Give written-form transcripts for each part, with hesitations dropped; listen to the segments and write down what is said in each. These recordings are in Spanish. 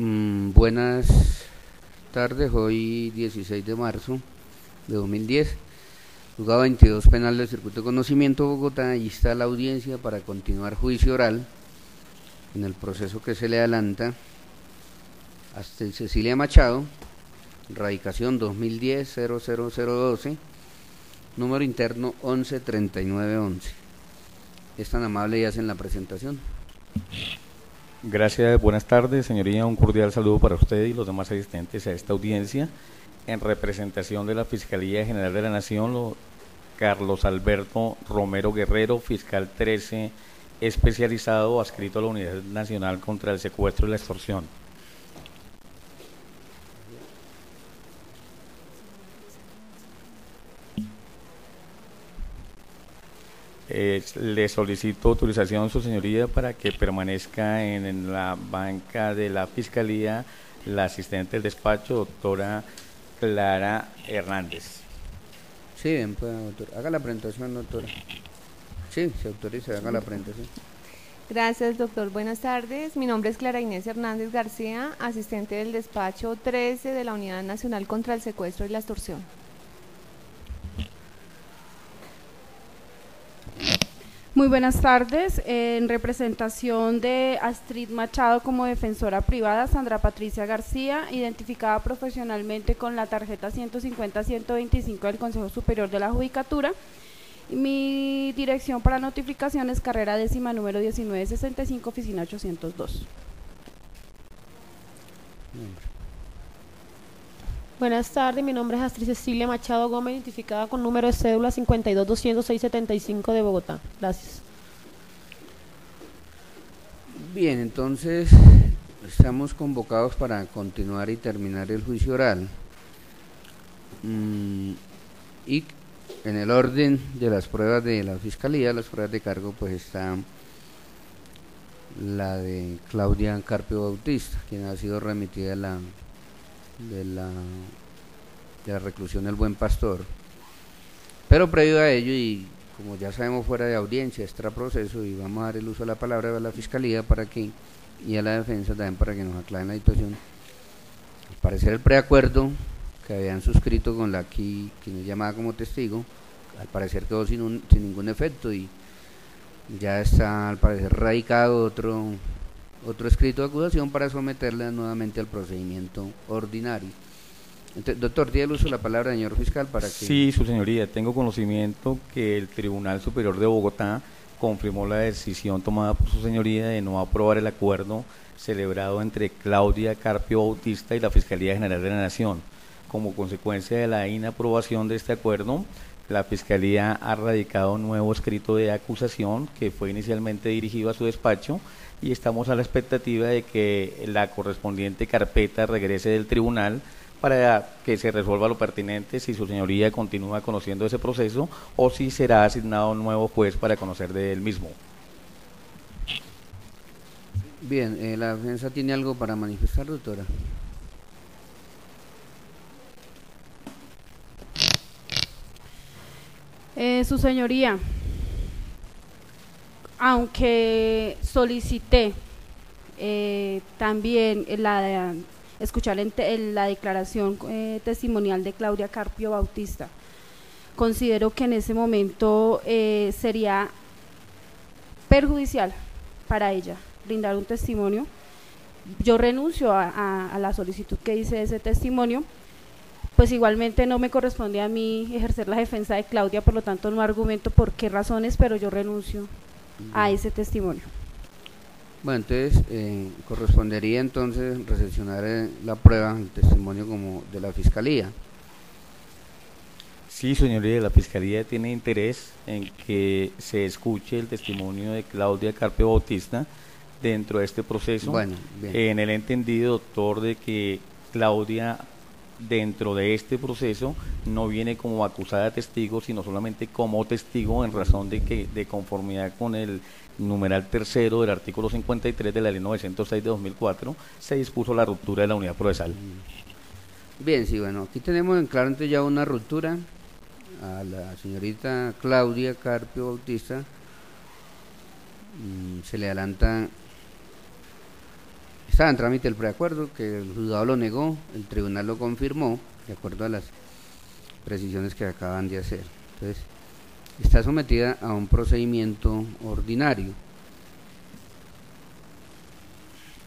Buenas tardes, hoy 16 de marzo de 2010, juzgado 22 penal del Circuito de Conocimiento Bogotá, y está la audiencia para continuar juicio oral en el proceso que se le adelanta hasta Cecilia Machado, radicación 2010-00012, número interno 113911. Es tan amable y hacen la presentación. Gracias, buenas tardes, señoría. Un cordial saludo para usted y los demás asistentes a esta audiencia. En representación de la Fiscalía General de la Nación, Carlos Alberto Romero Guerrero, fiscal 13, especializado, adscrito a la Unidad Nacional contra el Secuestro y la Extorsión. Le solicito autorización, su señoría, para que permanezca en la banca de la Fiscalía la asistente del despacho, doctora Clara Hernández. Sí, bien, pues, doctor. Haga la presentación, doctora. Sí, se autoriza, haga la presentación. Gracias, doctor. Buenas tardes. Mi nombre es Clara Inés Hernández García, asistente del despacho 13 de la Unidad Nacional contra el Secuestro y la Extorsión. Muy buenas tardes. En representación de Astrid Machado como defensora privada, Sandra Patricia García, identificada profesionalmente con la tarjeta 150-125 del Consejo Superior de la Judicatura. Mi dirección para notificaciones, carrera décima, número 1965, oficina 802. Buenas tardes, mi nombre es Astrid Cecilia Machado Gómez, identificada con número de cédula 52-206-75 de Bogotá. Gracias. Bien, entonces estamos convocados para continuar y terminar el juicio oral. Y en el orden de las pruebas de la Fiscalía, las pruebas de cargo, pues está la de Claudia Carpio Bautista, quien ha sido remitida de la reclusión del Buen Pastor, pero previo a ello, y como ya sabemos, fuera de audiencia, extra proceso, y vamos a dar el uso de la palabra a la Fiscalía para que, y a la defensa también, para que nos aclaren la situación. Al parecer el preacuerdo que habían suscrito con la aquí, quien es llamada como testigo, al parecer quedó sin ningún efecto, y ya está al parecer radicado otro escrito de acusación para someterla nuevamente al procedimiento ordinario. Entonces, doctor, tiene el uso de la palabra, señor fiscal, para que... Sí, su señoría, tengo conocimiento que el Tribunal Superior de Bogotá confirmó la decisión tomada por su señoría de no aprobar el acuerdo celebrado entre Claudia Carpio Bautista y la Fiscalía General de la Nación. Como consecuencia de la inaprobación de este acuerdo, la Fiscalía ha radicado un nuevo escrito de acusación que fue inicialmente dirigido a su despacho, y estamos a la expectativa de que la correspondiente carpeta regrese del tribunal para que se resuelva lo pertinente, si su señoría continúa conociendo ese proceso o si será asignado un nuevo juez para conocer de él mismo. Bien, la defensa tiene algo para manifestar, doctora. Su señoría, aunque solicité también escuchar la declaración testimonial de Claudia Carpio Bautista, considero que en ese momento sería perjudicial para ella brindar un testimonio. Yo renuncio a la solicitud que hice de ese testimonio, pues igualmente no me corresponde a mí ejercer la defensa de Claudia, por lo tanto no argumento por qué razones, pero yo renuncio a ese testimonio. Bueno, entonces correspondería entonces recepcionar la prueba, el testimonio como de la Fiscalía. Sí, señoría, la Fiscalía tiene interés en que se escuche el testimonio de Claudia Carpio Bautista dentro de este proceso. Bueno, bien. En el entendido, doctor, de que Claudia dentro de este proceso no viene como acusada de testigo, sino solamente como testigo, en razón de que, de conformidad con el numeral tercero del artículo 53 de la ley 906 de 2004, se dispuso la ruptura de la unidad procesal. Bien, sí, bueno, aquí tenemos en claro entonces ya una ruptura. A la señorita Claudia Carpio Bautista se le adelanta estaba en trámite el preacuerdo, que el juzgado lo negó, el tribunal lo confirmó, de acuerdo a las precisiones que acaban de hacer. Entonces, está sometida a un procedimiento ordinario,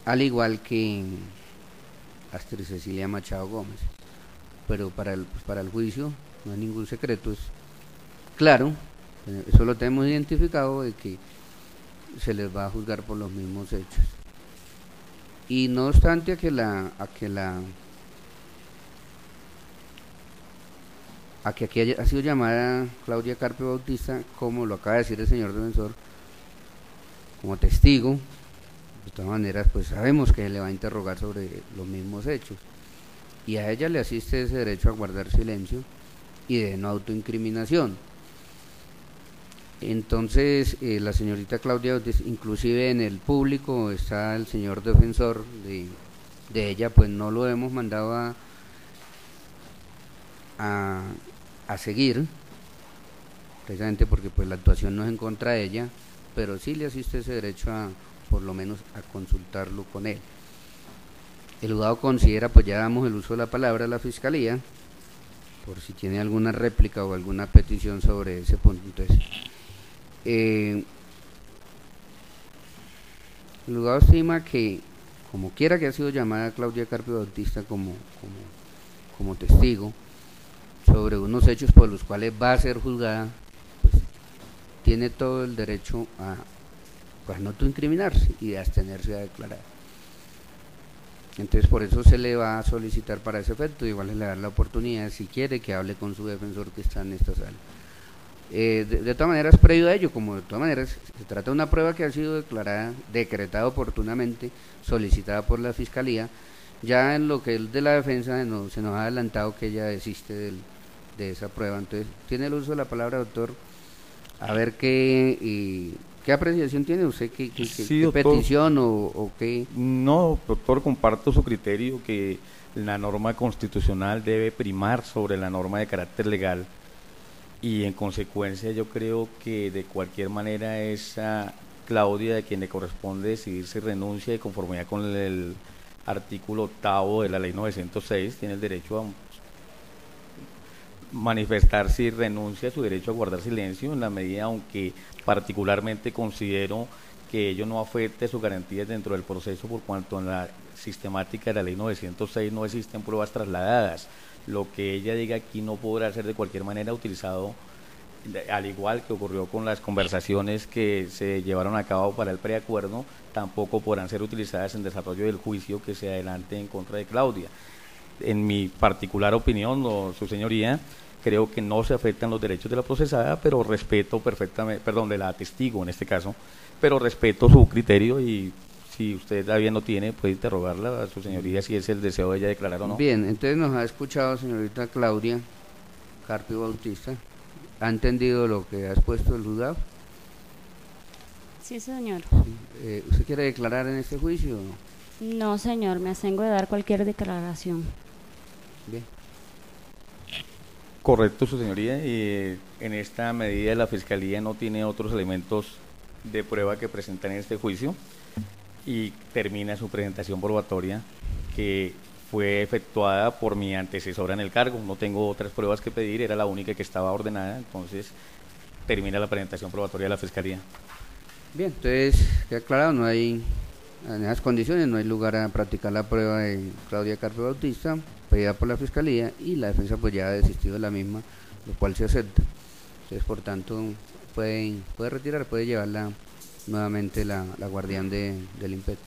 al igual que Astrid Cecilia Machado Gómez, pero para el juicio no hay ningún secreto, es claro, eso lo tenemos identificado, de que se les va a juzgar por los mismos hechos. Y no obstante a que aquí ha sido llamada Claudia Carpio Bautista, como lo acaba de decir el señor defensor, como testigo, de todas maneras pues sabemos que le va a interrogar sobre los mismos hechos, y a ella le asiste ese derecho a guardar silencio y de no autoincriminación. Entonces la señorita Claudia, inclusive en el público está el señor defensor de ella, pues no lo hemos mandado a seguir, precisamente porque pues la actuación no es en contra de ella, pero sí le asiste ese derecho a, por lo menos, a consultarlo con él. El juzgado considera, pues ya damos el uso de la palabra a la Fiscalía, por si tiene alguna réplica o alguna petición sobre ese punto. Entonces, el juzgado estima que, como quiera que ha sido llamada Claudia Carpio Bautista como testigo sobre unos hechos por los cuales va a ser juzgada, pues tiene todo el derecho a no autoincriminarse y a abstenerse a declarar. Entonces por eso se le va a solicitar para ese efecto, igual le da la oportunidad, si quiere, que hable con su defensor que está en esta sala. De todas maneras, previo a ello, como de todas maneras se trata de una prueba que ha sido decretada oportunamente, solicitada por la Fiscalía, ya en lo que es de la defensa se nos ha adelantado que ella desiste de esa prueba. Entonces tiene el uso de la palabra, doctor, a ver qué apreciación tiene usted, qué petición o qué. No, doctor, comparto su criterio que la norma constitucional debe primar sobre la norma de carácter legal, y en consecuencia yo creo que de cualquier manera esa Claudia, de quien le corresponde decidir si renuncia de conformidad con el artículo 8º de la ley 906, tiene el derecho a manifestar si renuncia a su derecho a guardar silencio, en la medida, aunque particularmente considero que ello no afecte sus garantías dentro del proceso, por cuanto en la sistemática de la ley 906 no existen pruebas trasladadas. Lo que ella diga aquí no podrá ser de cualquier manera utilizado, al igual que ocurrió con las conversaciones que se llevaron a cabo para el preacuerdo, tampoco podrán ser utilizadas en desarrollo del juicio que se adelante en contra de Claudia. En mi particular opinión, su señoría, creo que no se afectan los derechos de la procesada, pero respeto perfectamente, perdón, de la testigo en este caso, pero respeto su criterio, y si usted todavía no tiene, puede interrogarla a su señoría si es el deseo de ella declarar o no. Bien, entonces nos ha escuchado, señorita Claudia Carpio Bautista. ¿Ha entendido lo que ha expuesto el juzgado? Sí, señor. ¿Usted quiere declarar en este juicio o no? No, señor, me abstengo de dar cualquier declaración. Bien. Correcto, su señoría, y en esta medida la Fiscalía no tiene otros elementos de prueba que presentar en este juicio, y termina su presentación probatoria, que fue efectuada por mi antecesora en el cargo. No tengo otras pruebas que pedir, era la única que estaba ordenada, entonces termina la presentación probatoria de la Fiscalía. Bien, entonces queda aclarado, no hay, en esas condiciones no hay lugar a practicar la prueba de Claudia Carpio Bautista, pedida por la Fiscalía, y la defensa pues ya ha desistido de la misma, lo cual se acepta. Entonces, por tanto, puede retirar, puede llevarla nuevamente la guardián del IMPET.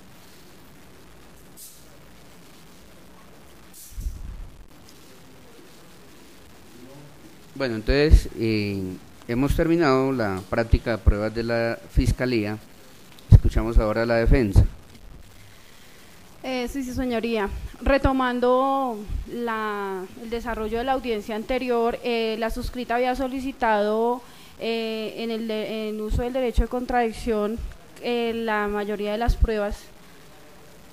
Bueno, entonces hemos terminado la práctica de pruebas de la Fiscalía. Escuchamos ahora a la defensa. Sí, señoría. Retomando el desarrollo de la audiencia anterior, la suscrita había solicitado en uso del derecho de contradicción la mayoría de las pruebas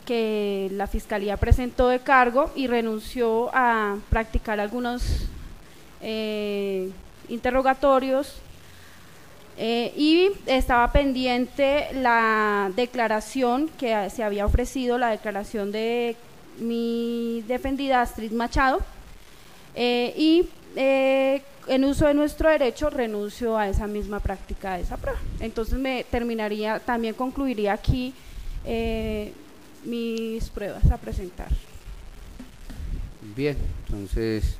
que la Fiscalía presentó de cargo, y renunció a practicar algunos interrogatorios Y estaba pendiente la declaración que se había ofrecido, la declaración de mi defendida Astrid Machado, en uso de nuestro derecho renuncio a esa misma práctica de esa prueba. Entonces también concluiría aquí mis pruebas a presentar. Bien, entonces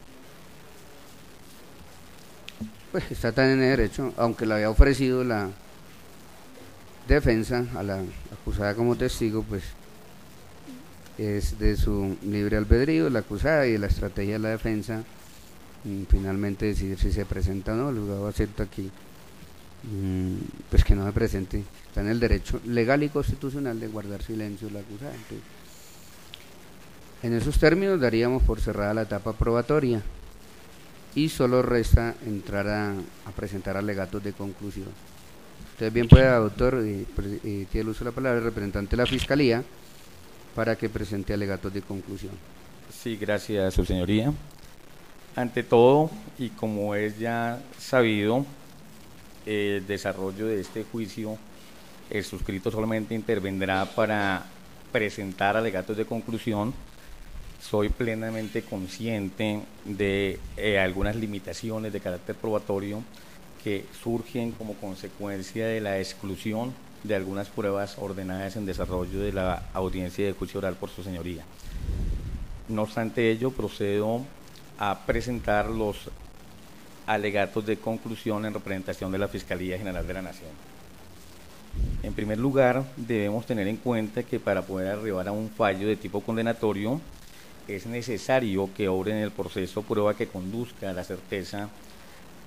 pues está tan en el derecho, aunque le había ofrecido la defensa a la acusada como testigo, pues es de su libre albedrío la acusada y de la estrategia de la defensa finalmente decidir si se presenta o no. El juzgado acepta aquí pues que no se presente, está en el derecho legal y constitucional de guardar silencio la acusada. Entonces, en esos términos daríamos por cerrada la etapa probatoria y solo resta entrar a presentar alegatos de conclusión. Entonces bien pueda, doctor, tiene el uso de la palabra el representante de la Fiscalía para que presente alegatos de conclusión. Sí, gracias, su señoría. Ante todo, y como es ya sabido, el desarrollo de este juicio, el suscrito solamente intervendrá para presentar alegatos de conclusión. Soy plenamente consciente de algunas limitaciones de carácter probatorio que surgen como consecuencia de la exclusión de algunas pruebas ordenadas en desarrollo de la audiencia de juicio oral por su señoría. No obstante ello, procedo a presentar los alegatos de conclusión en representación de la Fiscalía General de la Nación. En primer lugar, debemos tener en cuenta que para poder arribar a un fallo de tipo condenatorio, es necesario que obre en el proceso prueba que conduzca a la certeza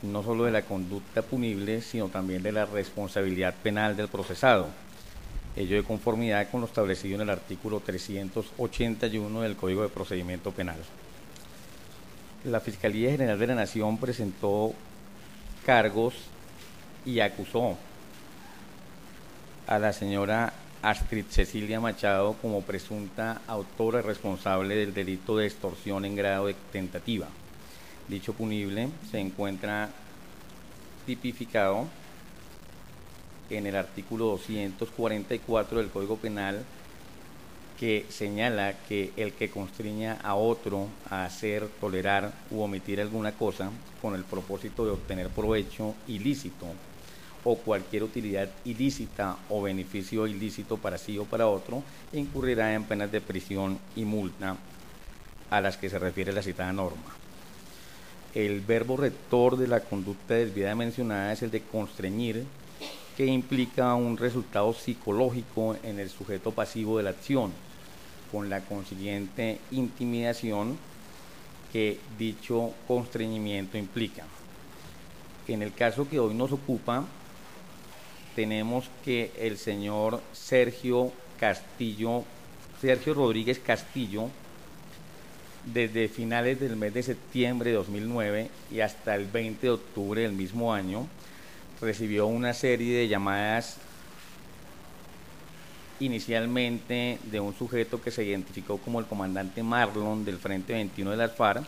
no solo de la conducta punible, sino también de la responsabilidad penal del procesado. Ello de conformidad con lo establecido en el artículo 381 del Código de Procedimiento Penal. La Fiscalía General de la Nación presentó cargos y acusó a la señora Astrid Cecilia Machado como presunta autora y responsable del delito de extorsión en grado de tentativa. Dicho punible se encuentra tipificado en el artículo 244 del Código Penal, que señala que el que constriña a otro a hacer, tolerar u omitir alguna cosa con el propósito de obtener provecho ilícito o cualquier utilidad ilícita o beneficio ilícito para sí o para otro, incurrirá en penas de prisión y multa a las que se refiere la citada norma. El verbo rector de la conducta desviada mencionada es el de constreñir, que implica un resultado psicológico en el sujeto pasivo de la acción, con la consiguiente intimidación que dicho constreñimiento implica. En el caso que hoy nos ocupa, tenemos que el señor Sergio Rodríguez Castillo, desde finales del mes de septiembre de 2009 y hasta el 20 de octubre del mismo año, recibió una serie de llamadas inicialmente de un sujeto que se identificó como el comandante Marlon del Frente 21 de las FARC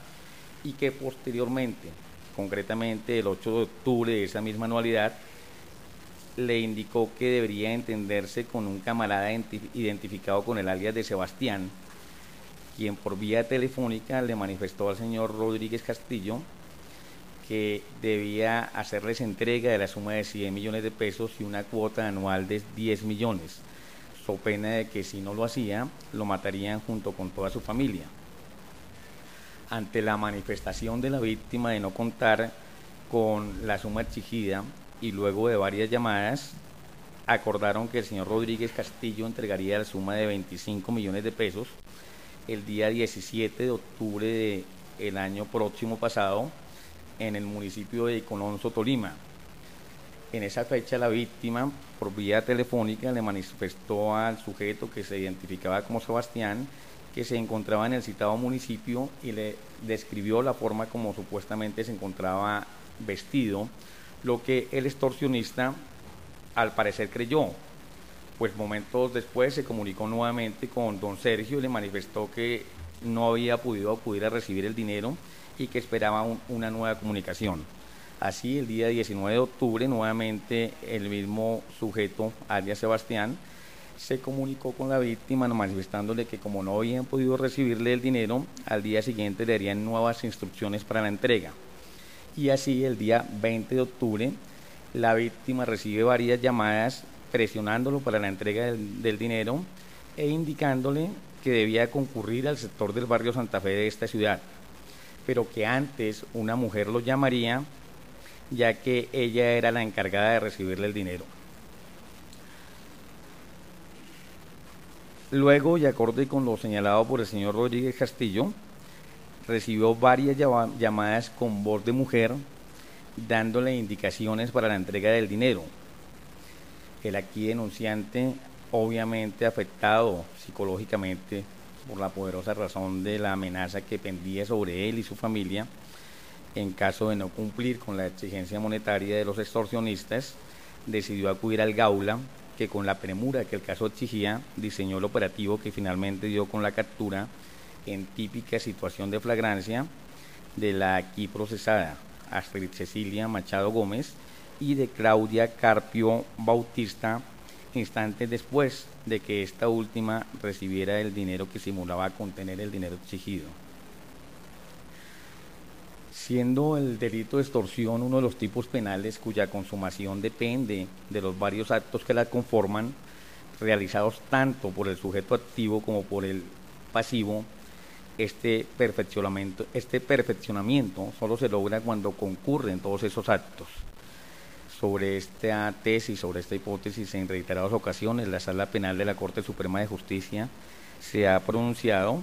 y que posteriormente, concretamente el 8 de octubre de esa misma anualidad, le indicó que debería entenderse con un camarada identificado con el alias de Sebastián, quien por vía telefónica le manifestó al señor Rodríguez Castillo que debía hacerles entrega de la suma de 100 millones de pesos y una cuota anual de 10 millones, so pena de que si no lo hacía, lo matarían junto con toda su familia. Ante la manifestación de la víctima de no contar con la suma exigida y luego de varias llamadas, acordaron que el señor Rodríguez Castillo entregaría la suma de 25 millones de pesos el día 17 de octubre del año próximo pasado en el municipio de Icononso, Tolima. En esa fecha la víctima, por vía telefónica, le manifestó al sujeto que se identificaba como Sebastián que se encontraba en el citado municipio y le describió la forma como supuestamente se encontraba vestido, lo que el extorsionista al parecer creyó, pues momentos después se comunicó nuevamente con don Sergio y le manifestó que no había podido acudir a recibir el dinero y que esperaba una nueva comunicación. Así, el día 19 de octubre, nuevamente el mismo sujeto, alias Sebastián, se comunicó con la víctima manifestándole que como no habían podido recibirle el dinero, al día siguiente le darían nuevas instrucciones para la entrega. Y así, el día 20 de octubre, la víctima recibe varias llamadas presionándolo para la entrega del dinero e indicándole que debía concurrir al sector del barrio Santa Fe de esta ciudad, pero que antes una mujer lo llamaría, ya que ella era la encargada de recibirle el dinero. Luego, y acorde con lo señalado por el señor Rodríguez Castillo, recibió varias llamadas con voz de mujer, dándole indicaciones para la entrega del dinero. El aquí denunciante, obviamente afectado psicológicamente por la poderosa razón de la amenaza que pendía sobre él y su familia, en caso de no cumplir con la exigencia monetaria de los extorsionistas, decidió acudir al Gaula, que con la premura que el caso exigía, diseñó el operativo que finalmente dio con la captura en típica situación de flagrancia de la aquí procesada Astrid Cecilia Machado Gómez y de Claudia Carpio Bautista, instantes después de que esta última recibiera el dinero que simulaba contener el dinero exigido. Siendo el delito de extorsión uno de los tipos penales cuya consumación depende de los varios actos que la conforman, realizados tanto por el sujeto activo como por el pasivo, este perfeccionamiento solo se logra cuando concurren todos esos actos. Sobre esta tesis, sobre esta hipótesis, en reiteradas ocasiones, la Sala Penal de la Corte Suprema de Justicia se ha pronunciado,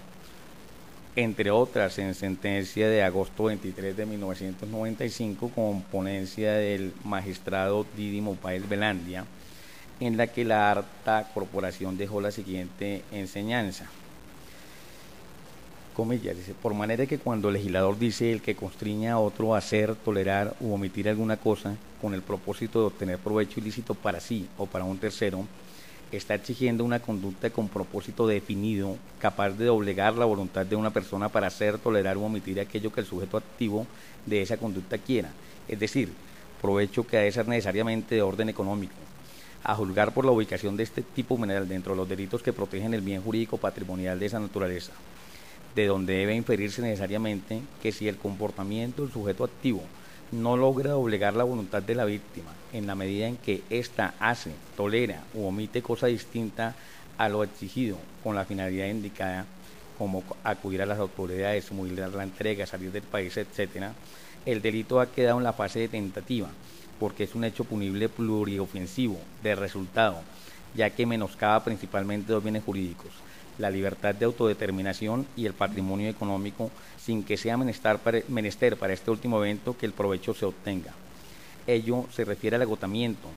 entre otras en sentencia de agosto 23 de 1995, con ponencia del magistrado Dídimo Páez Velandia, en la que la harta corporación dejó la siguiente enseñanza. Comillas, dice: por manera que cuando el legislador dice el que constriña a otro a hacer, tolerar u omitir alguna cosa con el propósito de obtener provecho ilícito para sí o para un tercero, está exigiendo una conducta con propósito definido, capaz de doblegar la voluntad de una persona para hacer, tolerar u omitir aquello que el sujeto activo de esa conducta quiera, es decir, provecho que ha de ser necesariamente de orden económico. A juzgar por la ubicación de este tipo penal dentro de los delitos que protegen el bien jurídico patrimonial de esa naturaleza, de donde debe inferirse necesariamente que si el comportamiento del sujeto activo no logra doblegar la voluntad de la víctima en la medida en que ésta hace, tolera u omite cosa distinta a lo exigido con la finalidad indicada, como acudir a las autoridades, simular la entrega, salir del país, etc., el delito ha quedado en la fase de tentativa, porque es un hecho punible pluriofensivo de resultado, ya que menoscaba principalmente dos bienes jurídicos: la libertad de autodeterminación y el patrimonio económico, sin que sea menester para este último evento que el provecho se obtenga. Ello se refiere al agotamiento.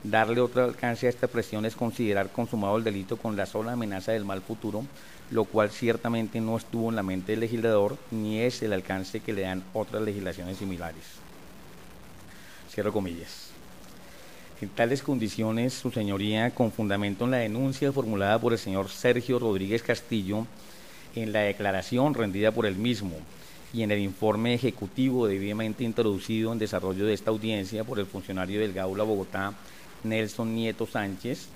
Darle otro alcance a esta expresión es considerar consumado el delito con la sola amenaza del mal futuro, lo cual ciertamente no estuvo en la mente del legislador, ni es el alcance que le dan otras legislaciones similares. Cierro comillas. En tales condiciones, su señoría, con fundamento en la denuncia formulada por el señor Sergio Rodríguez Castillo, en la declaración rendida por él mismo y en el informe ejecutivo debidamente introducido en desarrollo de esta audiencia por el funcionario del Gaula Bogotá, Nelson Nieto Sánchez,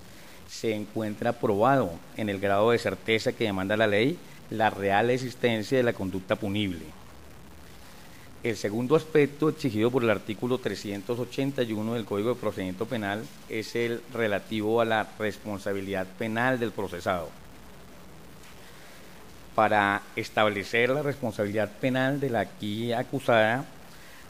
se encuentra probado en el grado de certeza que demanda la ley la real existencia de la conducta punible. El segundo aspecto exigido por el artículo 381 del Código de Procedimiento Penal es el relativo a la responsabilidad penal del procesado. Para establecer la responsabilidad penal de la aquí acusada,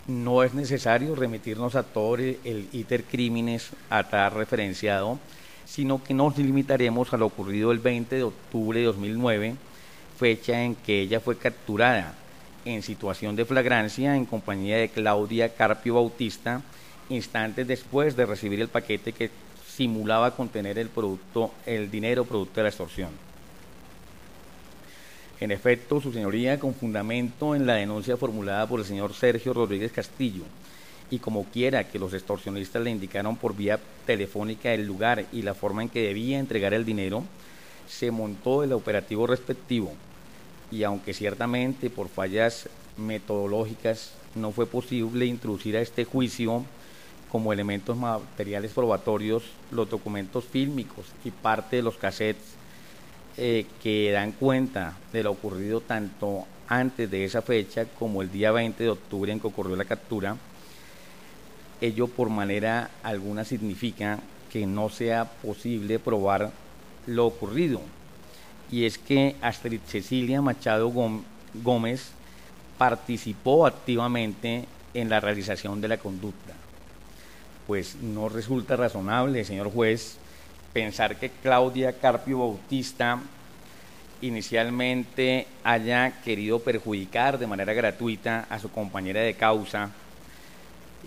no es necesario remitirnos a todo el iter crímenes atrás referenciado, sino que nos limitaremos a lo ocurrido el 20 de octubre de 2009, fecha en que ella fue capturada en situación de flagrancia en compañía de Claudia Carpio Bautista, instantes después de recibir el paquete que simulaba contener el dinero producto de la extorsión. En efecto, su señoría, con fundamento en la denuncia formulada por el señor Sergio Rodríguez Castillo, y como quiera que los extorsionistas le indicaron por vía telefónica el lugar y la forma en que debía entregar el dinero, se montó el operativo respectivo, y aunque ciertamente por fallas metodológicas no fue posible introducir a este juicio como elementos materiales probatorios los documentos fílmicos y parte de los cassettes que dan cuenta de lo ocurrido tanto antes de esa fecha como el día 20 de octubre en que ocurrió la captura. Ello por manera alguna significa que no sea posible probar lo ocurrido, y es que Astrid Cecilia Machado Gómez participó activamente en la realización de la conducta. Pues no resulta razonable, señor juez, pensar que Claudia Carpio Bautista inicialmente haya querido perjudicar de manera gratuita a su compañera de causa,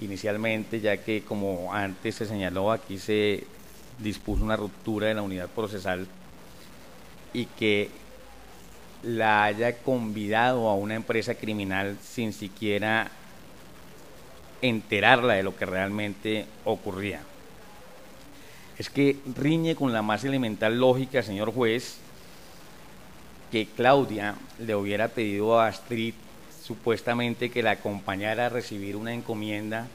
inicialmente, ya que como antes se señaló, aquí se dispuso una ruptura de la unidad procesal, y que la haya convidado a una empresa criminal sin siquiera enterarla de lo que realmente ocurría. Es que riñe con la más elemental lógica, señor juez, que Claudia le hubiera pedido a Astrid supuestamente que la acompañara a recibir una encomienda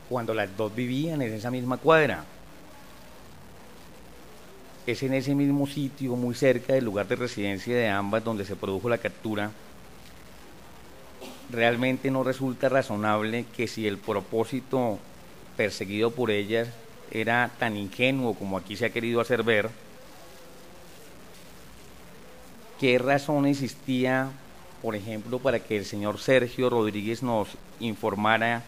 cuando las dos vivían en esa misma cuadra. Es en ese mismo sitio, muy cerca del lugar de residencia de ambas, donde se produjo la captura. Realmente no resulta razonable que, si el propósito perseguido por ellas era tan ingenuo como aquí se ha querido hacer ver, ¿qué razón existía, por ejemplo, para que el señor Sergio Rodríguez nos informara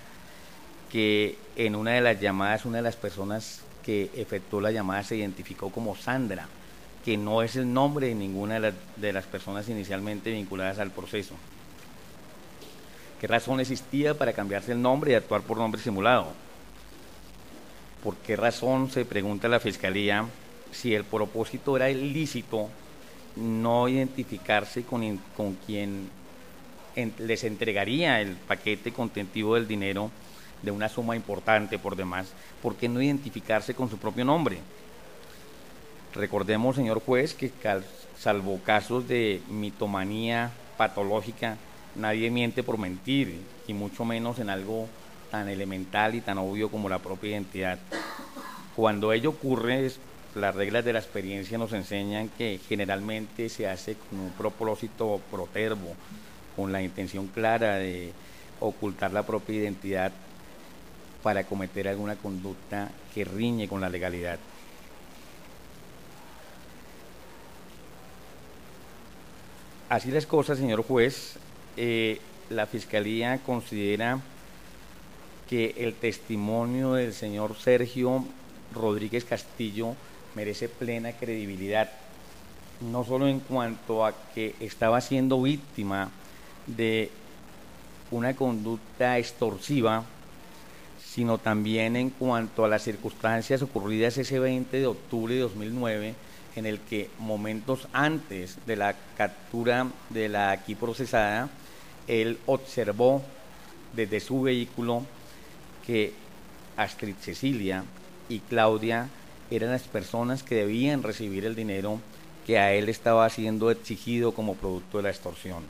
que en una de las llamadas, una de las personas que efectuó la llamada se identificó como Sandra, que no es el nombre de ninguna de las personas inicialmente vinculadas al proceso? ¿Qué razón existía para cambiarse el nombre y actuar por nombre simulado? ¿Por qué razón, se pregunta la Fiscalía, si el propósito era ilícito, no identificarse con quien les entregaría el paquete contentivo del dinero de una suma importante por demás? ¿Por qué no identificarse con su propio nombre? Recordemos, señor juez, que salvo casos de mitomanía patológica, nadie miente por mentir, y mucho menos en algo tan elemental y tan obvio como la propia identidad. Cuando ello ocurre, las reglas de la experiencia nos enseñan que generalmente se hace con un propósito protervo, con la intención clara de ocultar la propia identidad para cometer alguna conducta que riñe con la legalidad. Así las cosas, señor juez, la Fiscalía considera que el testimonio del señor Sergio Rodríguez Castillo merece plena credibilidad, no solo en cuanto a que estaba siendo víctima de una conducta extorsiva, sino también en cuanto a las circunstancias ocurridas ese 20 de octubre de 2009, en el que momentos antes de la captura de la aquí procesada, él observó desde su vehículo que Astrid Cecilia y Claudia eran las personas que debían recibir el dinero que a él estaba siendo exigido como producto de la extorsión.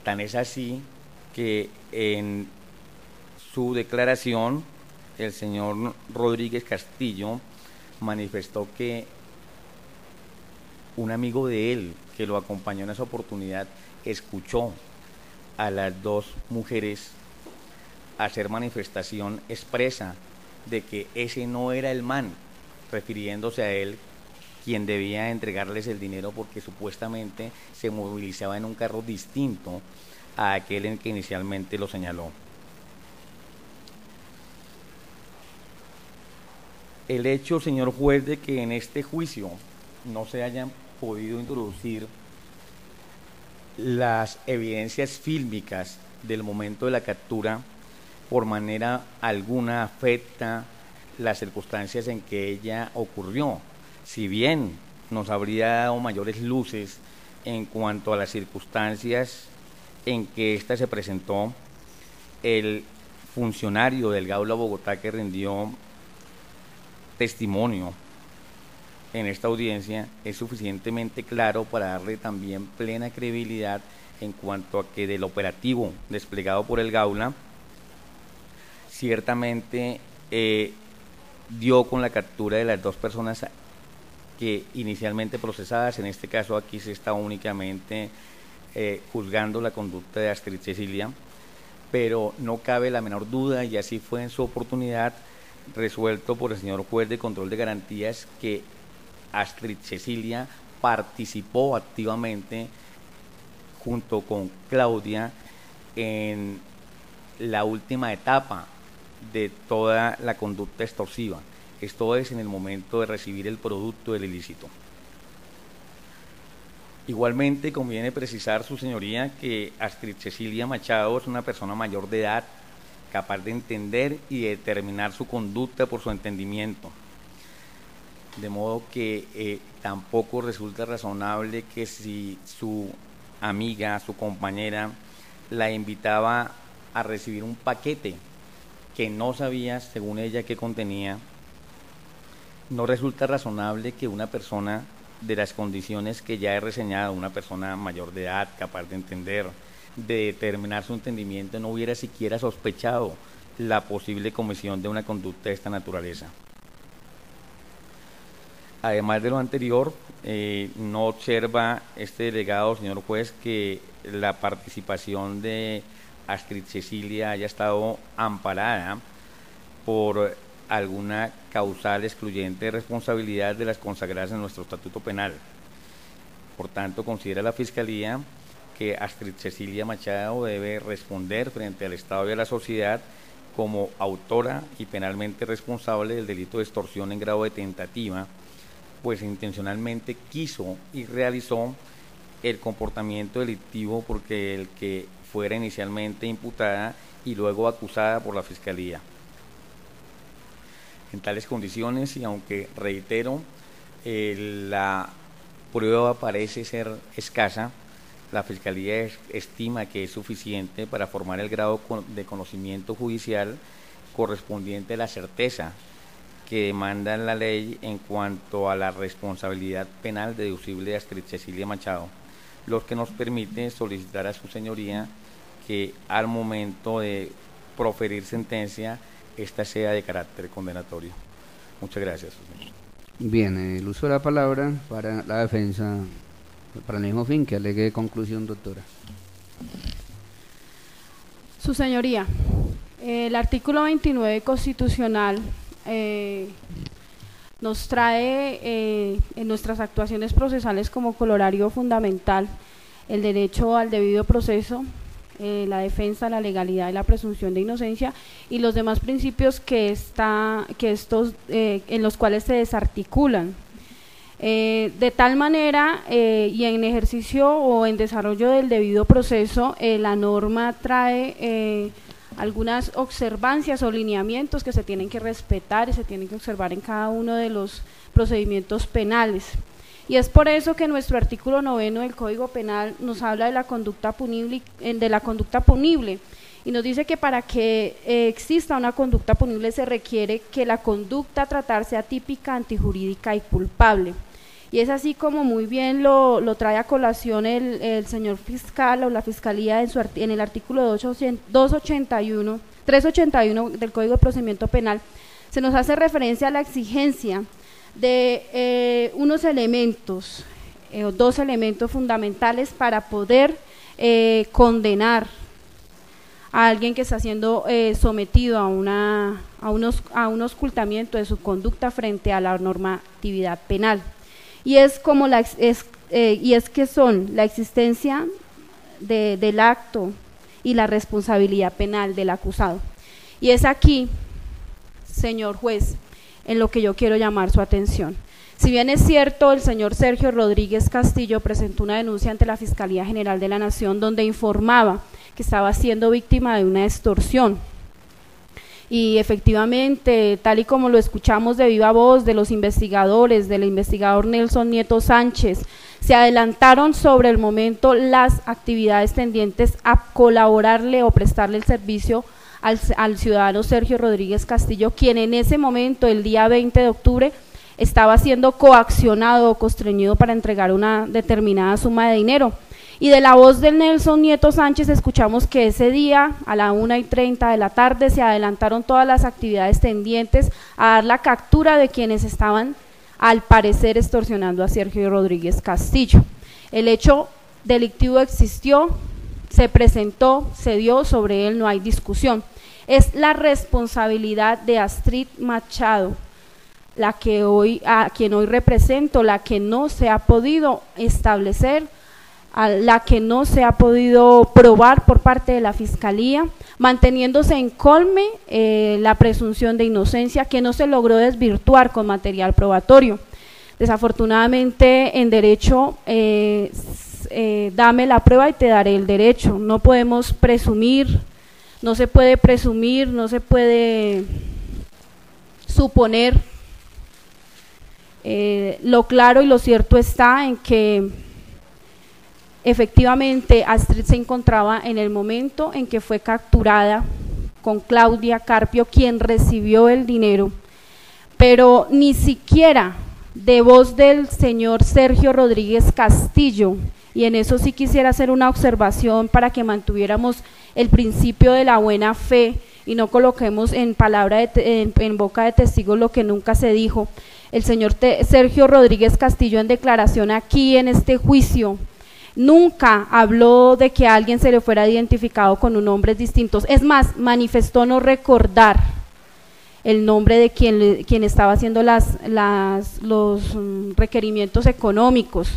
Tan es así que en su declaración el señor Rodríguez Castillo manifestó que un amigo de él que lo acompañó en esa oportunidad escuchó a las dos mujeres hacer manifestación expresa de que ese no era el man, refiriéndose a él, quien debía entregarles el dinero, porque supuestamente se movilizaba en un carro distinto a aquel en que inicialmente lo señaló. El hecho, señor juez, de que en este juicio no se hayan podido introducir las evidencias fílmicas del momento de la captura, por manera alguna afecta las circunstancias en que ella ocurrió. Si bien nos habría dado mayores luces en cuanto a las circunstancias en que ésta se presentó, el funcionario del Gaula Bogotá que rindió testimonio en esta audiencia es suficientemente claro para darle también plena credibilidad en cuanto a que del operativo desplegado por el Gaula, ciertamente dio con la captura de las 2 personas que inicialmente procesadas. En este caso aquí se está únicamente juzgando la conducta de Astrid Cecilia, pero no cabe la menor duda, y así fue en su oportunidad resuelto por el señor juez de control de garantías, que Astrid Cecilia participó activamente junto con Claudia en la última etapa de toda la conducta extorsiva, esto es en el momento de recibir el producto del ilícito. Igualmente conviene precisar, su señoría, que Astrid Cecilia Machado es una persona mayor de edad, capaz de entender y determinar su conducta por su entendimiento, de modo que tampoco resulta razonable que si su amiga, su compañera, la invitaba a recibir un paquete que no sabía, según ella, qué contenía, no resulta razonable que una persona de las condiciones que ya he reseñado, una persona mayor de edad, capaz de entender, de determinar su entendimiento, no hubiera siquiera sospechado la posible comisión de una conducta de esta naturaleza. Además de lo anterior, no observa este delegado, señor juez, que la participación de Astrid Cecilia haya estado amparada por alguna causal excluyente de responsabilidad de las consagradas en nuestro Estatuto Penal. Por tanto, considera la Fiscalía que Astrid Cecilia Machado debe responder frente al Estado y a la sociedad como autora y penalmente responsable del delito de extorsión en grado de tentativa, pues intencionalmente quiso y realizó el comportamiento delictivo porque el que fuera inicialmente imputada y luego acusada por la Fiscalía. En tales condiciones, y aunque reitero, la prueba parece ser escasa, la Fiscalía estima que es suficiente para formar el grado de conocimiento judicial correspondiente a la certeza que demanda la ley en cuanto a la responsabilidad penal deducible de Astrid Cecilia Machado, lo que nos permite solicitar a su señoría que al momento de proferir sentencia, esta sea de carácter condenatorio. Muchas gracias, señor. Bien, el uso de la palabra para la defensa, para el mismo fin que alegue conclusión, doctora. Su señoría, el artículo 29 constitucional nos trae en nuestras actuaciones procesales como corolario fundamental el derecho al debido proceso, la defensa, la legalidad y la presunción de inocencia y los demás principios en los cuales se desarticulan. De tal manera y en ejercicio o en desarrollo del debido proceso, la norma trae algunas observancias o lineamientos que se tienen que respetar y se tienen que observar en cada uno de los procedimientos penales. Y es por eso que nuestro artículo 9 del Código Penal nos habla de la conducta punible, y nos dice que para que exista una conducta punible se requiere que la conducta a tratar sea típica, antijurídica y culpable. Y es así como muy bien lo trae a colación el señor fiscal o la Fiscalía en el artículo 381 del Código de Procedimiento Penal. Se nos hace referencia a la exigencia de unos elementos, dos elementos fundamentales para poder condenar a alguien que está siendo sometido a un ocultamiento de su conducta frente a la normatividad penal. Y es que son la existencia del acto y la responsabilidad penal del acusado. Y es aquí, señor juez, en lo que yo quiero llamar su atención. Si bien es cierto, el señor Sergio Rodríguez Castillo presentó una denuncia ante la Fiscalía General de la Nación donde informaba que estaba siendo víctima de una extorsión. Y efectivamente, tal y como lo escuchamos de viva voz de los investigadores, del investigador Nelson Nieto Sánchez, se adelantaron sobre el momento las actividades tendientes a colaborarle o prestarle el servicio al ciudadano Sergio Rodríguez Castillo, quien en ese momento, el día 20 de octubre, estaba siendo coaccionado o constreñido para entregar una determinada suma de dinero. Y de la voz de Nelson Nieto Sánchez escuchamos que ese día a la 1:30 de la tarde se adelantaron todas las actividades tendientes a dar la captura de quienes estaban al parecer extorsionando a Sergio Rodríguez Castillo. El hecho delictivo existió, se presentó, se dio, sobre él no hay discusión. Es la responsabilidad de Astrid Machado, a quien hoy represento, la que no se ha podido establecer, a la que no se ha podido probar por parte de la Fiscalía, manteniéndose incólume la presunción de inocencia que no se logró desvirtuar con material probatorio. Desafortunadamente en derecho dame la prueba y te daré el derecho. No podemos presumir, no se puede presumir, no se puede suponer. Lo claro y lo cierto está en que efectivamente Astrid se encontraba en el momento en que fue capturada con Claudia Carpio, quien recibió el dinero, pero ni siquiera de voz del señor Sergio Rodríguez Castillo, y en eso sí quisiera hacer una observación para que mantuviéramos el principio de la buena fe y no coloquemos en boca de testigos lo que nunca se dijo. El señor Sergio Rodríguez Castillo, en declaración aquí en este juicio, nunca habló de que a alguien se le fuera identificado con un nombre distinto. Es más, manifestó no recordar el nombre de quien estaba haciendo los requerimientos económicos.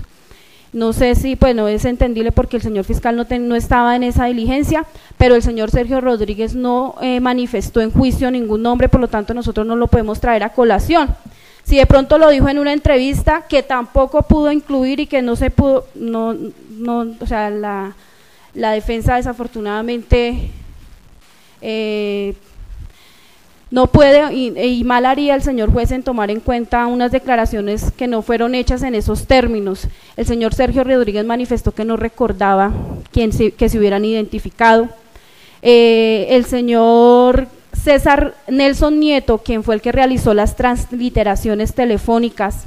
No sé si, no es entendible porque el señor fiscal no estaba en esa diligencia, pero el señor Sergio Rodríguez no manifestó en juicio ningún nombre, por lo tanto nosotros no lo podemos traer a colación. Si de pronto lo dijo en una entrevista que tampoco pudo incluir y que no se pudo, o sea, la defensa desafortunadamente no puede, y mal haría el señor juez en tomar en cuenta unas declaraciones que no fueron hechas en esos términos. El señor Sergio Rodríguez manifestó que no recordaba que se hubieran identificado. El señor César Nelson Nieto, quien fue el que realizó las transliteraciones telefónicas,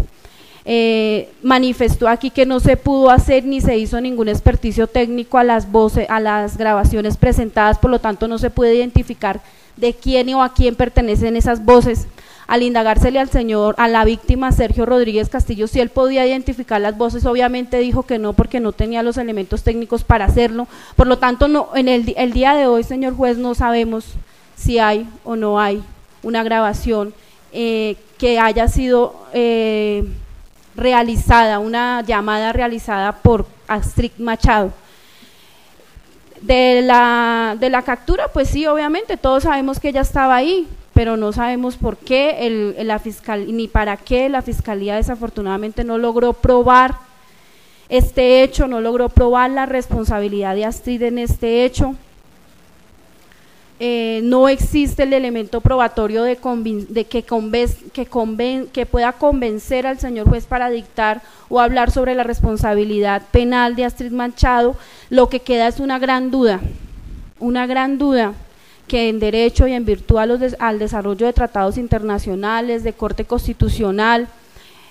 manifestó aquí que no se pudo hacer ni se hizo ningún experticio técnico a las grabaciones presentadas, por lo tanto no se puede identificar de quién o a quién pertenecen esas voces. Al indagársele a la víctima Sergio Rodríguez Castillo si él podía identificar las voces, obviamente dijo que no, porque no tenía los elementos técnicos para hacerlo. Por lo tanto, no, en el día de hoy, señor juez, no sabemos si hay o no hay una grabación que haya sido realizada, una llamada realizada por Astrid Machado. De la captura, pues sí, obviamente, todos sabemos que ella estaba ahí, pero no sabemos por qué ni para qué la Fiscalía desafortunadamente no logró probar este hecho, no logró probar la responsabilidad de Astrid en este hecho. No existe el elemento probatorio que pueda convencer al señor juez para dictar o hablar sobre la responsabilidad penal de Astrid Machado. Lo que queda es una gran duda que en derecho y en virtud al desarrollo de tratados internacionales, de corte constitucional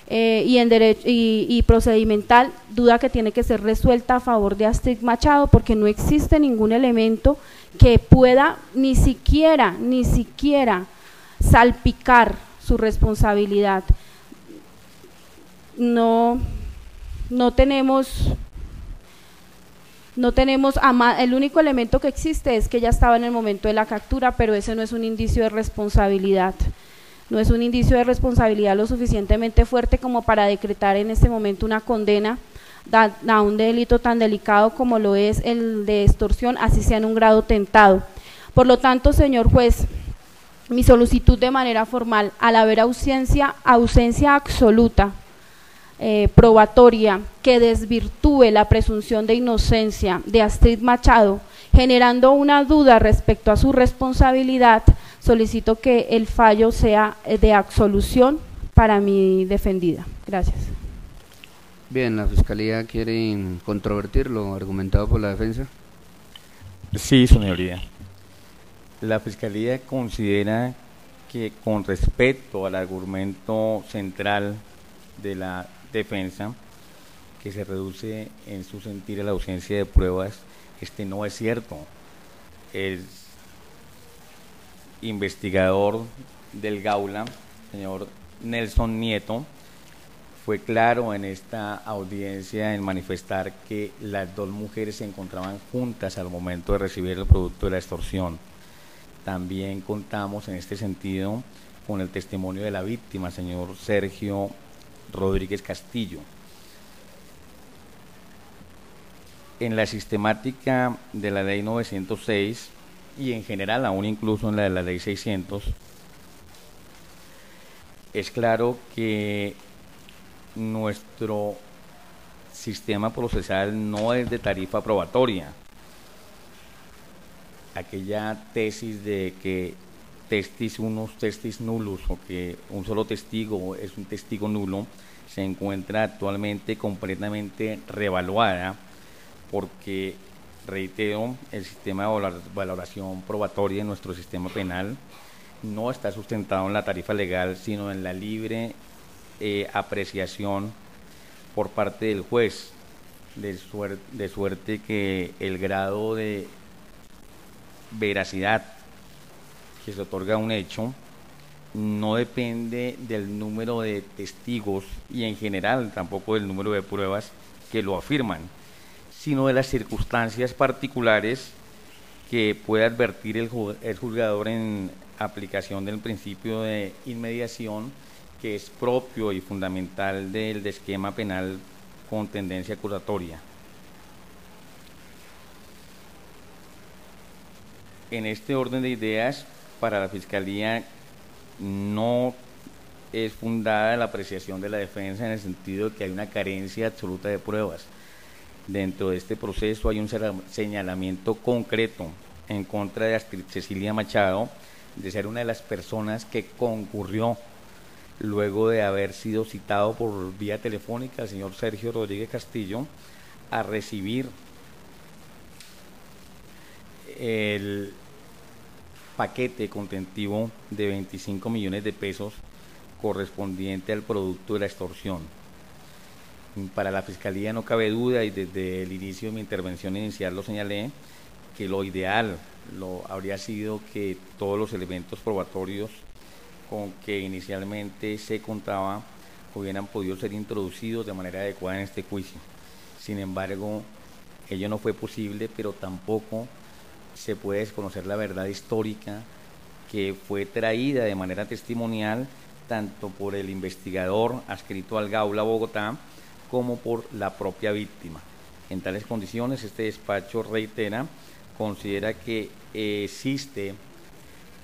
y en derecho y procedimental, duda que tiene que ser resuelta a favor de Astrid Machado, porque no existe ningún elemento que pueda ni siquiera salpicar su responsabilidad. No tenemos, el único elemento que existe es que ella estaba en el momento de la captura, pero ese no es un indicio de responsabilidad. No es un indicio de responsabilidad lo suficientemente fuerte como para decretar en este momento una condena a un delito tan delicado como lo es el de extorsión, así sea en un grado tentado. Por lo tanto, señor juez, mi solicitud de manera formal, al haber ausencia absoluta probatoria que desvirtúe la presunción de inocencia de Astrid Machado, generando una duda respecto a su responsabilidad, solicito que el fallo sea de absolución para mi defendida. Gracias. Bien, ¿la Fiscalía quiere controvertir lo argumentado por la defensa? Sí, señoría. La Fiscalía considera que con respecto al argumento central de la defensa, que se reduce en su sentir a la ausencia de pruebas, no es cierto. El investigador del Gaula, señor Nelson Nieto, fue claro en esta audiencia en manifestar que las dos mujeres se encontraban juntas al momento de recibir el producto de la extorsión. También contamos en este sentido con el testimonio de la víctima, señor Sergio Rodríguez Castillo. En la sistemática de la ley 906 y en general, aún incluso en la de la ley 600, es claro que nuestro sistema procesal no es de tarifa probatoria. Aquella tesis de que testis unus, testis nullus, o que un solo testigo es un testigo nulo, se encuentra actualmente completamente revaluada, porque, reitero, el sistema de valoración probatoria en nuestro sistema penal no está sustentado en la tarifa legal, sino en la libre apreciación por parte del juez, de suerte que el grado de veracidad que se otorga a un hecho no depende del número de testigos y en general tampoco del número de pruebas que lo afirman, sino de las circunstancias particulares que puede advertir el juzgador en aplicación del principio de inmediación, que es propio y fundamental del esquema penal con tendencia acusatoria. En este orden de ideas, para la Fiscalía no es fundada la apreciación de la defensa en el sentido de que hay una carencia absoluta de pruebas. Dentro de este proceso hay un señalamiento concreto en contra de Astrid Cecilia Machado de ser una de las personas que concurrió luego de haber sido citado por vía telefónica al señor Sergio Rodríguez Castillo a recibir el paquete contentivo de 25 millones de pesos correspondiente al producto de la extorsión. Para la Fiscalía no cabe duda, y desde el inicio de mi intervención inicial lo señalé, que lo ideal habría sido que todos los elementos probatorios con que inicialmente se contaba hubieran podido ser introducidos de manera adecuada en este juicio. Sin embargo, ello no fue posible, pero tampoco se puede desconocer la verdad histórica que fue traída de manera testimonial tanto por el investigador adscrito al Gaula Bogotá como por la propia víctima. En tales condiciones, este despacho reitera, considera que existe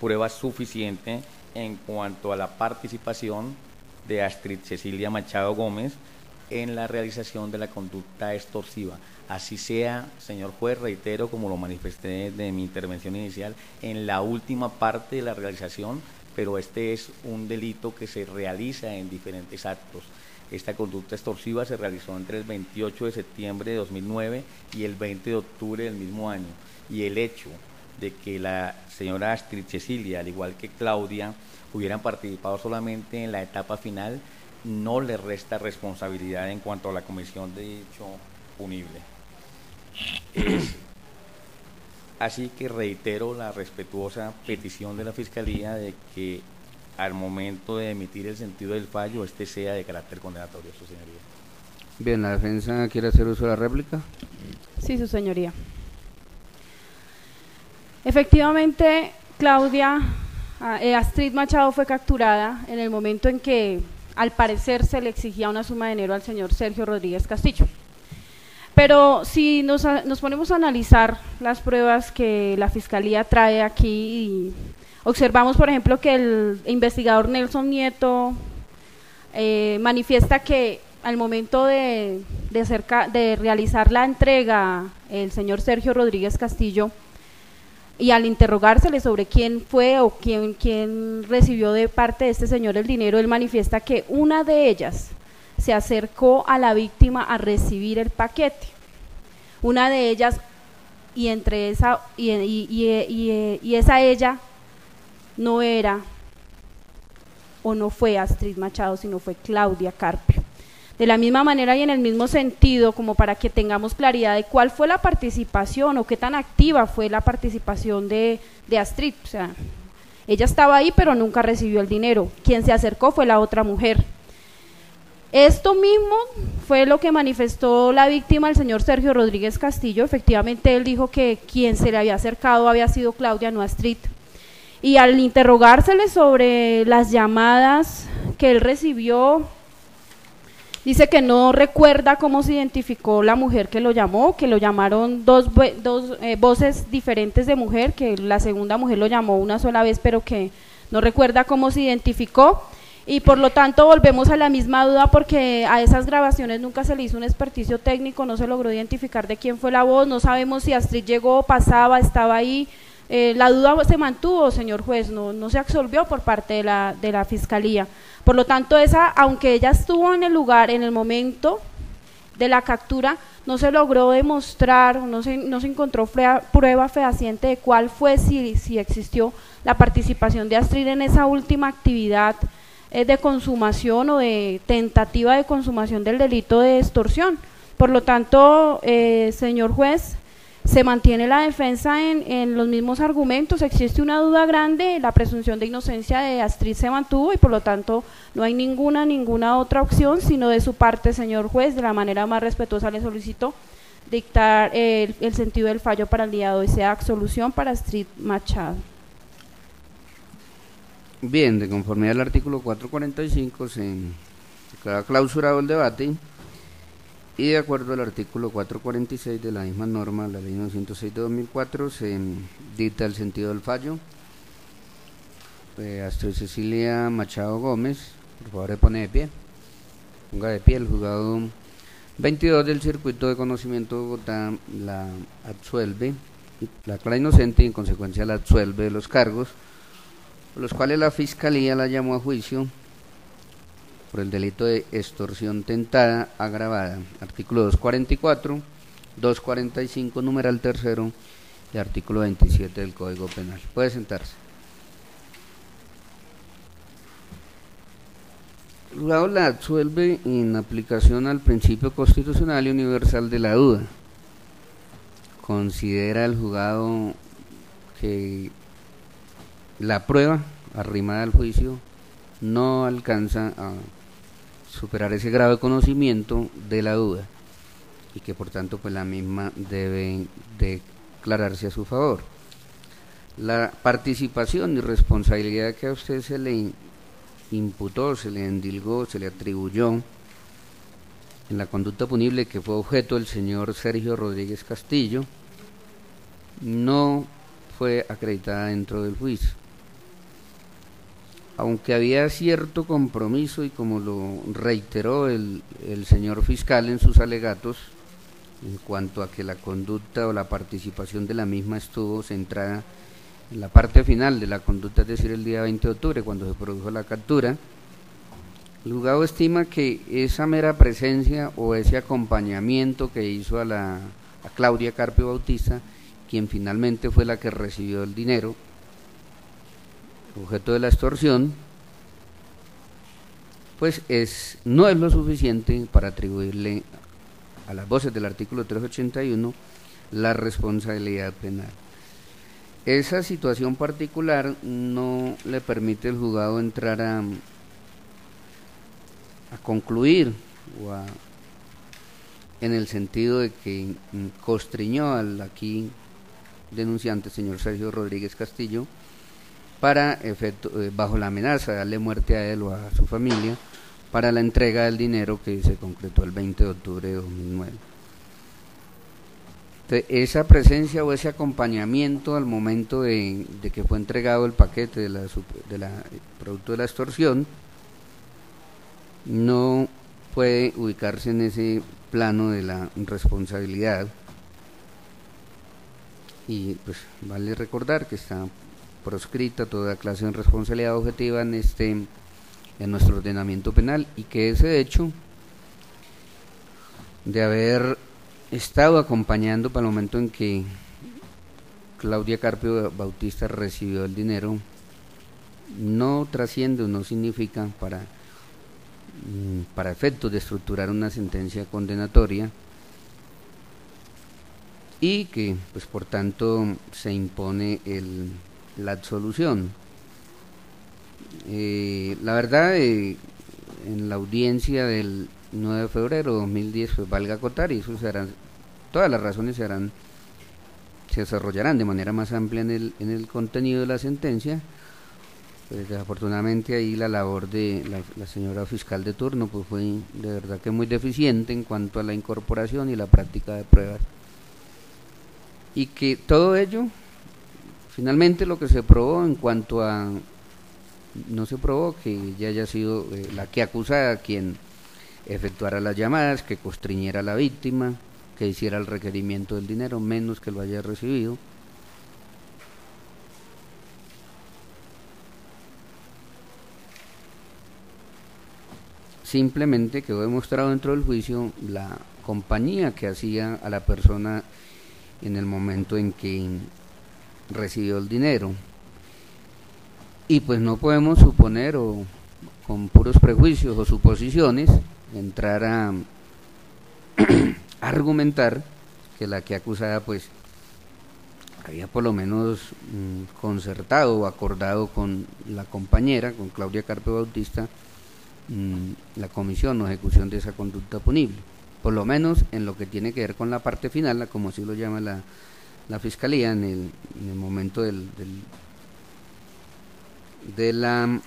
prueba suficiente en cuanto a la participación de Astrid Cecilia Machado Gómez en la realización de la conducta extorsiva. Así sea, señor juez, reitero, como lo manifesté de mi intervención inicial, en la última parte de la realización, pero este es un delito que se realiza en diferentes actos. Esta conducta extorsiva se realizó entre el 28 de septiembre de 2009 y el 20 de octubre del mismo año, y el hecho de que la señora Astrid Cecilia, al igual que Claudia, hubieran participado solamente en la etapa final, no le resta responsabilidad en cuanto a la comisión de dicho punible. Así que reitero la respetuosa petición de la Fiscalía de que al momento de emitir el sentido del fallo, sea de carácter condenatorio, su señoría. Bien, ¿la defensa quiere hacer uso de la réplica? Sí, su señoría. Efectivamente, Claudia, Astrid Machado fue capturada en el momento en que, al parecer, se le exigía una suma de dinero al señor Sergio Rodríguez Castillo. Pero si nos ponemos a analizar las pruebas que la Fiscalía trae aquí, y observamos, por ejemplo, que el investigador Nelson Nieto manifiesta que al momento de realizar la entrega, el señor Sergio Rodríguez Castillo, y al interrogársele sobre quién fue o quién recibió de parte de este señor el dinero, él manifiesta que una de ellas se acercó a la víctima a recibir el paquete. Una de ellas, y entre esa y esa ella no era o no fue Astrid Machado, sino fue Claudia Carpio. De la misma manera y en el mismo sentido, como para que tengamos claridad de cuál fue la participación o qué tan activa fue la participación de Astrid, o sea, ella estaba ahí pero nunca recibió el dinero, quien se acercó fue la otra mujer. Esto mismo fue lo que manifestó la víctima, el señor Sergio Rodríguez Castillo. Efectivamente él dijo que quien se le había acercado había sido Claudia, no Astrid. Y al interrogársele sobre las llamadas que él recibió, dice que no recuerda cómo se identificó la mujer que lo llamó, que lo llamaron dos voces diferentes de mujer, que la segunda mujer lo llamó una sola vez, pero que no recuerda cómo se identificó. Y por lo tanto volvemos a la misma duda, porque a esas grabaciones nunca se le hizo un experticio técnico, no se logró identificar de quién fue la voz, no sabemos si Astrid llegó, pasaba, estaba ahí. La duda se mantuvo, señor juez, no se absolvió por parte de la Fiscalía. Por lo tanto, aunque ella estuvo en el lugar, en el momento de la captura, no se logró demostrar, no se encontró prueba fehaciente de cuál fue, si existió la participación de Astrid en esa última actividad de consumación o de tentativa de consumación del delito de extorsión. Por lo tanto, señor juez, se mantiene la defensa en los mismos argumentos. Existe una duda grande, la presunción de inocencia de Astrid se mantuvo y por lo tanto no hay ninguna otra opción, sino de su parte, señor juez, de la manera más respetuosa le solicito dictar el sentido del fallo para el día de hoy, sea absolución para Astrid Machado. Bien, de conformidad al artículo 445 se declara clausurado el debate y de acuerdo al artículo 446 de la misma norma, la ley 906 de 2004, se dicta el sentido del fallo. Astrid Cecilia Machado Gómez, por favor se pone de pie, ponga de pie. El juzgado 22 del circuito de conocimiento de Bogotá la absuelve, la declara inocente y en consecuencia la absuelve de los cargos por los cuales la Fiscalía la llamó a juicio por el delito de extorsión tentada agravada, artículo 244, 245, numeral tercero y artículo 27 del Código Penal. Puede sentarse. El juzgado la absuelve en aplicación al principio constitucional y universal de la duda. Considera el juzgado que la prueba arrimada al juicio no alcanza a superar ese grado de conocimiento de la duda y que por tanto pues la misma debe declararse a su favor. La participación y responsabilidad que a usted se le imputó, se le endilgó, se le atribuyó en la conducta punible que fue objeto del señor Sergio Rodríguez Castillo no fue acreditada dentro del juicio. Aunque había cierto compromiso y como lo reiteró el señor fiscal en sus alegatos en cuanto a que la conducta o la participación de la misma estuvo centrada en la parte final de la conducta, es decir, el día 20 de octubre cuando se produjo la captura, el juzgado estima que esa mera presencia o ese acompañamiento que hizo a Claudia Carpio Bautista, quien finalmente fue la que recibió el dinero objeto de la extorsión, pues no es lo suficiente para atribuirle a las voces del artículo 381 la responsabilidad penal. Esa situación particular no le permite al juzgado entrar a concluir en el sentido de que constriñó al aquí denunciante, señor Sergio Rodríguez Castillo, para bajo la amenaza de darle muerte a él o a su familia, para la entrega del dinero que se concretó el 20 de octubre de 2009. Entonces, esa presencia o ese acompañamiento al momento de que fue entregado el paquete del producto de la extorsión no puede ubicarse en ese plano de la responsabilidad, y pues vale recordar que está proscrita toda clase de responsabilidad objetiva en nuestro ordenamiento penal, y que ese hecho de haber estado acompañando para el momento en que Claudia Carpio Bautista recibió el dinero no trasciende o no significa para para efectos de estructurar una sentencia condenatoria, y que pues por tanto se impone la absolución. La verdad, en la audiencia del 9 de febrero de 2010, pues valga acotar, y eso todas las razones se desarrollarán de manera más amplia en el contenido de la sentencia. Pues desafortunadamente ahí la labor de la señora fiscal de turno pues fue de verdad que muy deficiente en cuanto a la incorporación y la práctica de pruebas, y que todo ello, finalmente lo que se probó en cuanto a, no se probó que ella haya sido la que acusada quien efectuara las llamadas, que constriñera a la víctima, que hiciera el requerimiento del dinero, menos que lo haya recibido. Simplemente quedó demostrado dentro del juicio la compañía que hacía a la persona en el momento en que recibió el dinero. Y pues no podemos suponer, o con puros prejuicios o suposiciones, entrar a argumentar que la que acusada pues había por lo menos concertado o acordado con la compañera, con Claudia Carpio Bautista, la comisión o ejecución de esa conducta punible, por lo menos en lo que tiene que ver con la parte final, como así lo llama la fiscalía en el momento de la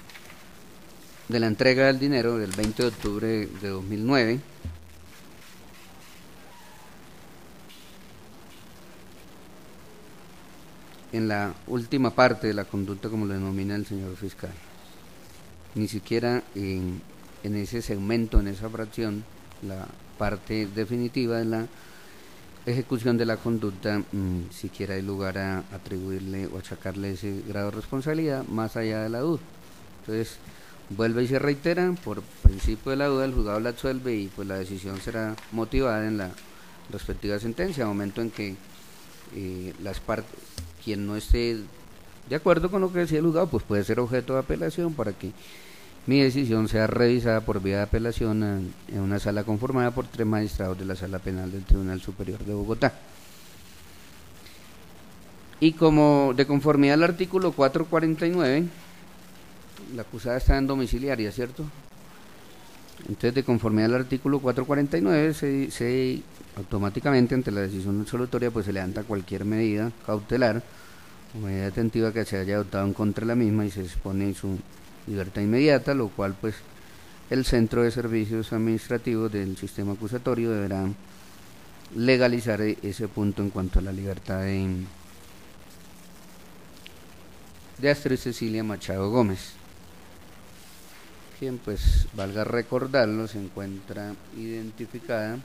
entrega del dinero del 20 de octubre de 2009. En la última parte de la conducta, como lo denomina el señor fiscal. Ni siquiera en ese segmento, en esa fracción, la parte definitiva de la ejecución de la conducta, siquiera hay lugar a atribuirle o achacarle ese grado de responsabilidad más allá de la duda. Entonces, vuelve y se reitera, por principio de la duda, el juzgado la absuelve y pues la decisión será motivada en la respectiva sentencia, momento en que las partes, quien no esté de acuerdo con lo que decía el juzgado, pues puede ser objeto de apelación para que mi decisión sea revisada por vía de apelación en una sala conformada por 3 magistrados de la Sala Penal del Tribunal Superior de Bogotá. Y como de conformidad al artículo 449, la acusada está en domiciliaria, ¿cierto? Entonces, de conformidad al artículo 449, se automáticamente ante la decisión absolutoria pues se levanta cualquier medida cautelar o medida detentiva que se haya adoptado en contra de la misma y se expone su libertad inmediata, lo cual pues el Centro de Servicios Administrativos del Sistema Acusatorio deberá legalizar ese punto en cuanto a la libertad de Astrid Cecilia Machado Gómez, quien pues valga recordarlo se encuentra identificada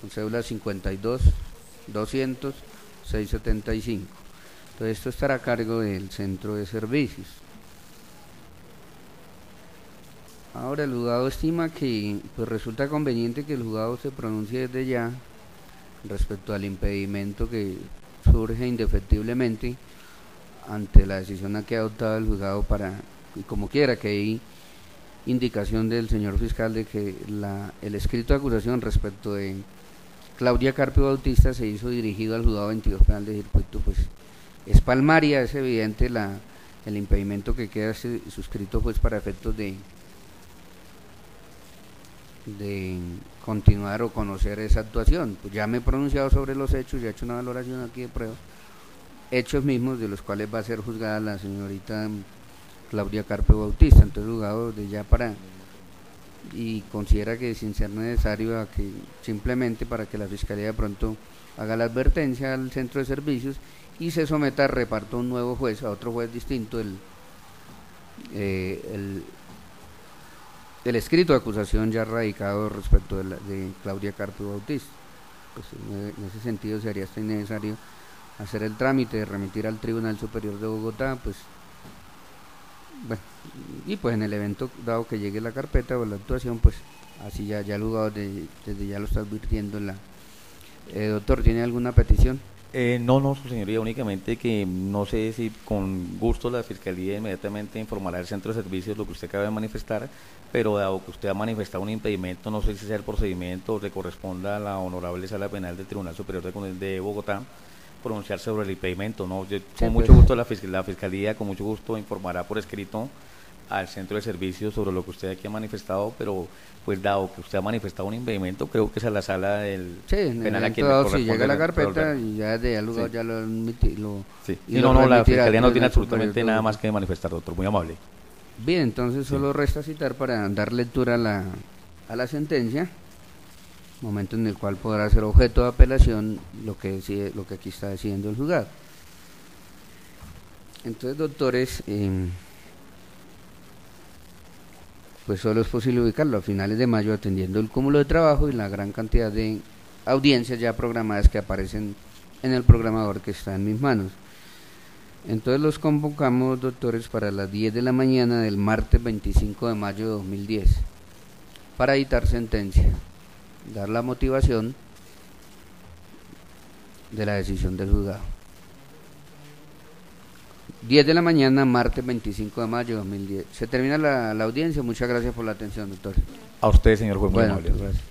con cédula 52 200 675. Entonces esto estará a cargo del Centro de Servicios. Ahora el juzgado estima que pues resulta conveniente que el juzgado se pronuncie desde ya respecto al impedimento que surge indefectiblemente ante la decisión a que ha adoptado el juzgado para, y como quiera que hay indicación del señor fiscal de que el escrito de acusación respecto de Claudia Carpio Bautista se hizo dirigido al juzgado 22 penal de circuito, pues es palmaria, es evidente el impedimento que queda suscrito pues para efectos de continuar o conocer esa actuación. Pues ya me he pronunciado sobre los hechos, ya he hecho una valoración aquí de prueba, hechos mismos de los cuales va a ser juzgada la señorita Claudia Carpio Bautista. Entonces el juzgado de ya y considera que sin ser necesario que simplemente para que la fiscalía de pronto haga la advertencia al centro de servicios y se someta a reparto a un nuevo juez, a otro juez distinto, el escrito de acusación ya radicado respecto de Claudia Carpio Bautista. Pues en ese sentido sería hasta innecesario hacer el trámite de remitir al Tribunal Superior de Bogotá, pues bueno, y pues en el evento dado que llegue la carpeta o la actuación, pues así ya el juzgado desde ya lo está advirtiendo. Doctor, ¿tiene alguna petición? No, su señoría, únicamente que no sé si con gusto la Fiscalía inmediatamente informará al centro de servicios lo que usted acaba de manifestar, pero dado que usted ha manifestado un impedimento, no sé si sea el procedimiento o le corresponda a la Honorable Sala Penal del Tribunal Superior de Bogotá pronunciarse sobre el impedimento, ¿no? Con mucho gusto la Fiscalía, con mucho gusto informará por escrito al centro de servicios sobre lo que usted aquí ha manifestado, pero pues dado que usted ha manifestado un impedimento, creo que es a la sala del penal a quien le corresponde. Si llega la carpeta resolver. y ya de al lugar Sí. ya lo admití, Sí. y Y lo no, la remitirá al Fiscalía no tiene Tribunal absolutamente Superior de nada Bogotá. más que manifestar, doctor, muy amable. Bien, entonces solo resta citar para dar lectura a la sentencia, momento en el cual podrá ser objeto de apelación lo que aquí está decidiendo el juzgado. Entonces, doctores, pues solo es posible ubicarlo a finales de mayo, atendiendo el cúmulo de trabajo y la gran cantidad de audiencias ya programadas que aparecen en el programador que está en mis manos. Entonces los convocamos, doctores, para las 10 de la mañana del martes 25 de mayo de 2010 para dictar sentencia, dar la motivación de la decisión del juzgado. 10 de la mañana, martes 25 de mayo de 2010. Se termina la audiencia. Muchas gracias por la atención, doctor. A usted, señor juez, muy Bueno, amable. gracias.